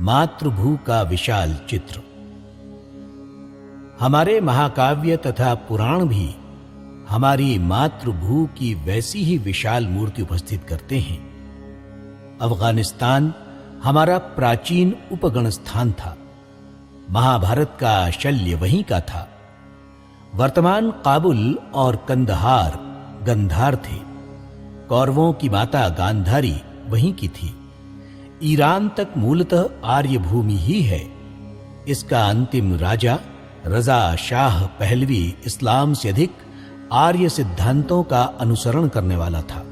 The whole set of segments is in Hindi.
मातृभू का विशाल चित्र। हमारे महाकाव्य तथा पुराण भी हमारी मातृभू की वैसी ही विशाल मूर्ति उपस्थित करते हैं। अफगानिस्तान हमारा प्राचीन उपगण स्थान था। महाभारत का शल्य वहीं का था। वर्तमान काबुल और कंदहार गंधार थे। कौरवों की माता गांधारी वहीं की थी। ईरान तक मूलतः आर्य भूमि ही है। इसका अंतिम राजा रजा शाह पहलवी इस्लाम से अधिक आर्य सिद्धांतों का अनुसरण करने वाला था।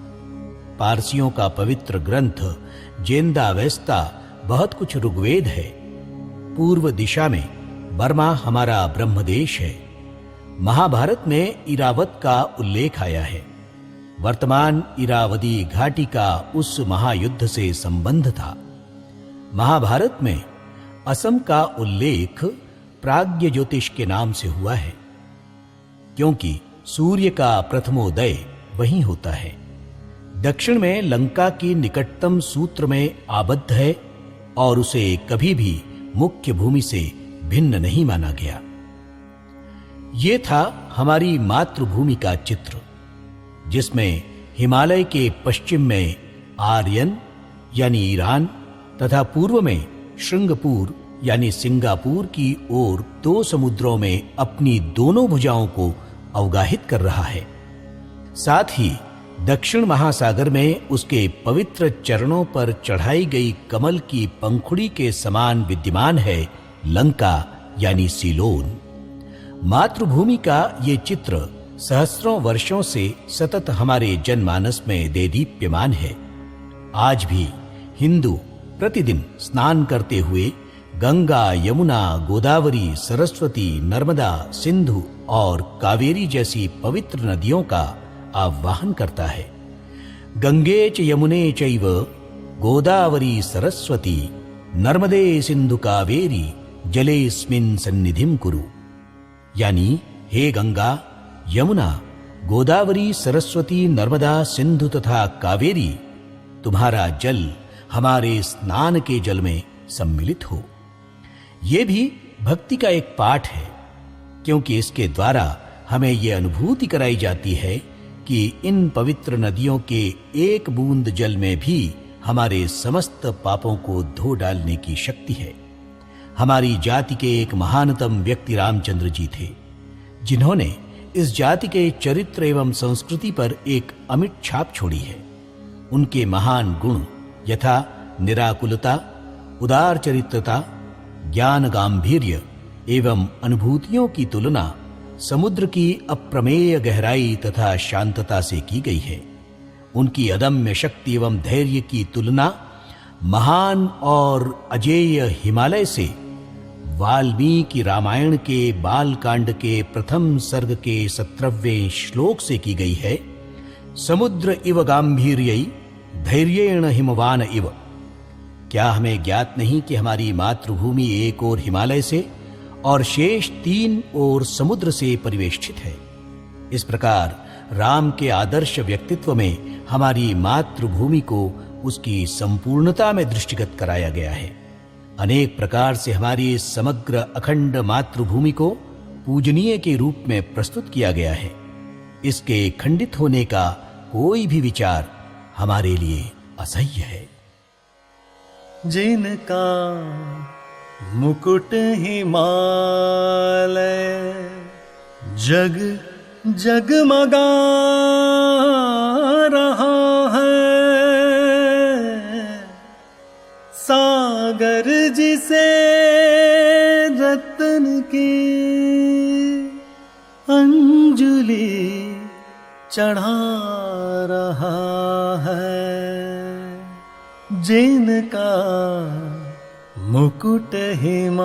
पारसियों का पवित्र ग्रंथ जेंदावेस्ता बहुत कुछ ऋग्वेद है। पूर्व दिशा में बर्मा हमारा ब्रह्मदेश है। महाभारत में इरावत का उल्लेख आया है। वर्तमान इरावदी घाटी का उस महायुद्ध से संबंध था। महाभारत में असम का उल्लेख प्राग्ञ ज्योतिष के नाम से हुआ है, क्योंकि सूर्य का प्रथमोदय वहीं होता है। दक्षिण में लंका की निकटतम सूत्र में आबद्ध है और उसे कभी भी मुख्य भूमि से भिन्न नहीं माना गया। ये था हमारी मातृभूमि का चित्र, जिसमें हिमालय के पश्चिम में आर्यन यानी ईरान तथा पूर्व में श्रृंगपुर यानी सिंगापुर की ओर दो समुद्रों में अपनी दोनों भुजाओं को अवगाहित कर रहा है। साथ ही दक्षिण महासागर में उसके पवित्र चरणों पर चढ़ाई गई कमल की पंखुड़ी के समान विद्यमान है लंका यानी सीलोन। मातृभूमि का ये चित्र सहस्रों वर्षों से सतत हमारे जनमानस में देदीप्यमान है। आज भी हिंदू प्रतिदिन स्नान करते हुए गंगा, यमुना, गोदावरी, सरस्वती, नर्मदा, सिंधु और कावेरी जैसी पवित्र नदियों का आह्वान करता है। गंगे च यमुने चैव गोदावरी सरस्वती नर्मदे सिंधु कावेरी जलेस्मिन् सन्निधिं कुरु। यानी हे गंगा, यमुना, गोदावरी, सरस्वती, नर्मदा, सिंधु तथा कावेरी, तुम्हारा जल हमारे स्नान के जल में सम्मिलित हो। ये भी भक्ति का एक पाठ है, क्योंकि इसके द्वारा हमें यह अनुभूति कराई जाती है कि इन पवित्र नदियों के एक बूंद जल में भी हमारे समस्त पापों को धो डालने की शक्ति है। हमारी जाति के एक महानतम व्यक्ति रामचंद्र जी थे, जिन्होंने इस जाति के चरित्र एवं संस्कृति पर एक अमिट छाप छोड़ी है। उनके महान गुण यथा निराकुलता, उदार चरित्रता, ज्ञान गांभीर्य एवं अनुभूतियों की तुलना समुद्र की अप्रमेय गहराई तथा शांतता से की गई है। उनकी अदम्य शक्ति एवं धैर्य की तुलना महान और अजेय हिमालय से वाल्मीकि रामायण के बालकांड के प्रथम सर्ग के 17वें श्लोक से की गई है। समुद्र इव गांभीर्यै धैर्येण हिमवान इव। क्या हमें ज्ञात नहीं कि हमारी मातृभूमि एक ओर हिमालय से और शेष 3 ओर समुद्र से परिवेष्टित है। इस प्रकार राम के आदर्श व्यक्तित्व में हमारी मातृभूमि को उसकी संपूर्णता में दृष्टिगत कराया गया है। अनेक प्रकार से हमारी समग्र अखंड मातृभूमि को पूजनीय के रूप में प्रस्तुत किया गया है। इसके खंडित होने का कोई भी विचार हमारे लिए असह्य है। जिनका मुकुट हिमालय जग जगमगा रहा है, सागर जिसे रत्न की अंजलि चढ़ा रहा है, जिनका मुकुट हिमालय।